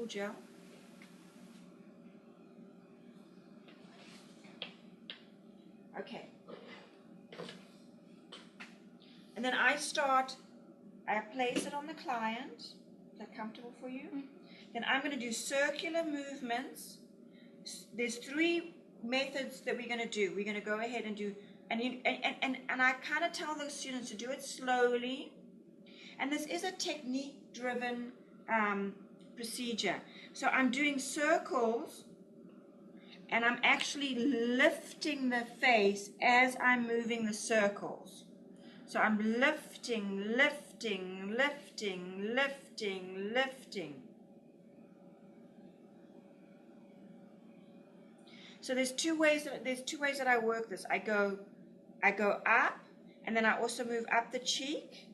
topical gel. Okay. And then I place it on the client. Is that comfortable for you? Mm-hmm. Then I'm going to do circular movements. There's 3 methods that we're going to do. We're going to go ahead and do, and I kind of tell the students to do it slowly. And this is a technique-driven procedure. So I'm doing circles, and I'm actually lifting the face as I'm moving the circles. So I'm lifting, lifting, lifting, lifting, lifting. So there's two ways that I work this. I go up, and then I also move up the cheek.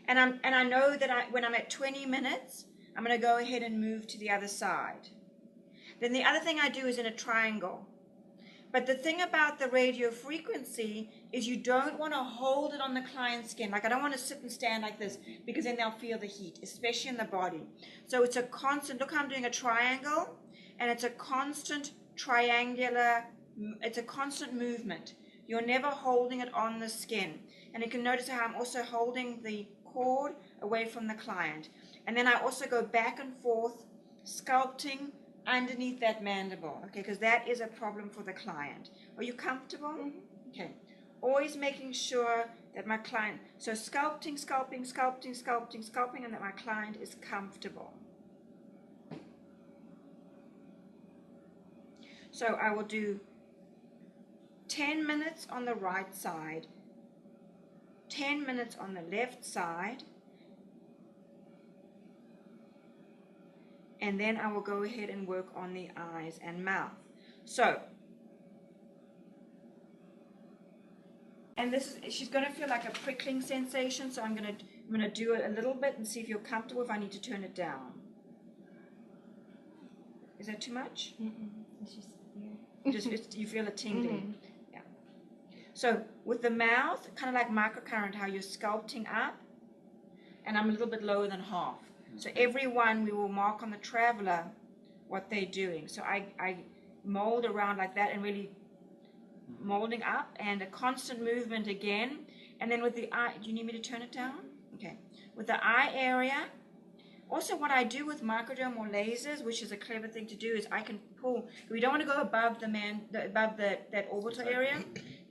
And I know that when I'm at 20 minutes, I'm going to go ahead and move to the other side. Then the other thing I do is in a triangle. But the thing about the radio frequency is you don't want to hold it on the client's skin. Like I don't want to sit and stand like this because then they'll feel the heat, especially in the body. So it's a constant, look how I'm doing a triangle, and it's a constant triangular, it's a constant movement. You're never holding it on the skin. And you can notice how I'm also holding the cord away from the client. And then I also go back and forth, sculpting underneath that mandible, okay, because that is a problem for the client. Are you comfortable? Mm-hmm. Okay. Always making sure that my client, so sculpting, sculpting, sculpting, sculpting, sculpting, and that my client is comfortable. So I will do 10 minutes on the right side, 10 minutes on the left side, and then I will go ahead and work on the eyes and mouth. So, and she's going to feel like a prickling sensation, so I'm going to do it a little bit and see if you're comfortable, if I need to turn it down. Is that too much? Mm-mm. It's just You feel it tingling. Mm-hmm. Yeah. So with the mouth, kind of like microcurrent, how you're sculpting up, and I'm a little bit lower than half. So every one we will mark on the traveler what they're doing. So I mold around like that and really molding up, and a constant movement again. And then with the eye, do you need me to turn it down? Okay. With the eye area, also what I do with microderm or lasers, which is a clever thing to do, is I can pull. We don't want to go above that orbital area.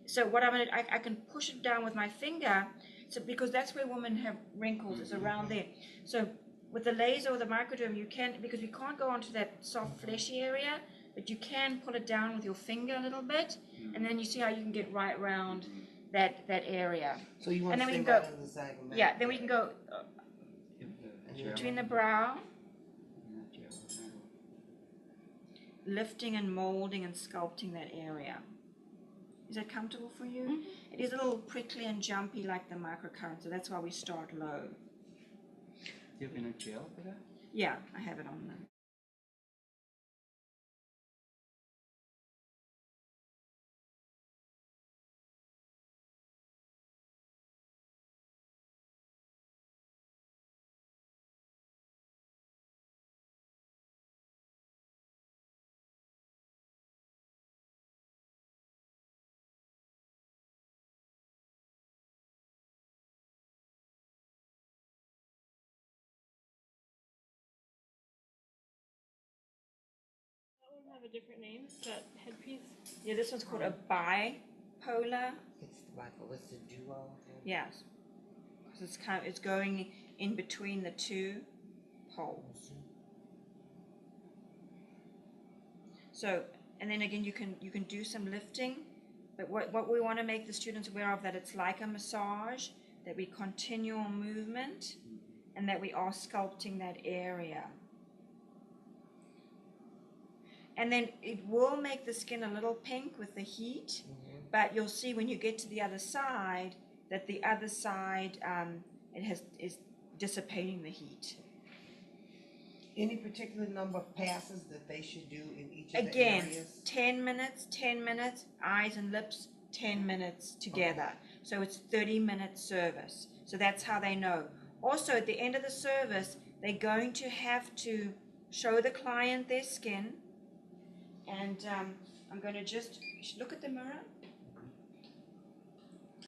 So what I can push it down with my finger. So because that's where women have wrinkles, it's around there. So with the laser or the microderm, you can, because we can't go onto that soft fleshy area, but you can pull it down with your finger a little bit, and then you see how you can get right around that area. So you want and then to we can go, yeah, then we can go between the brow, lifting and molding and sculpting that area. Is that comfortable for you? Mm-hmm. It is a little prickly and jumpy like the microcurrent, so that's why we start low. Do you have any gel for that? Yeah, I have it on them. Have a different name, that headpiece? Yeah, this one's called a bipolar. It's the bipolar. It's the duo. Yes, because it's going in between the two poles. So, and then again, you can do some lifting, but what we want to make the students aware of, that it's like a massage, that we continual movement, and that we are sculpting that area. And then it will make the skin a little pink with the heat, but you'll see when you get to the other side that the other side is dissipating the heat. Any particular number of passes that they should do in each of the Again, areas? 10 minutes, eyes and lips, 10 minutes together. Okay. So it's 30-minute service. So that's how they know. Also, at the end of the service, they're going to have to show the client their skin. And I'm going to just look at the mirror.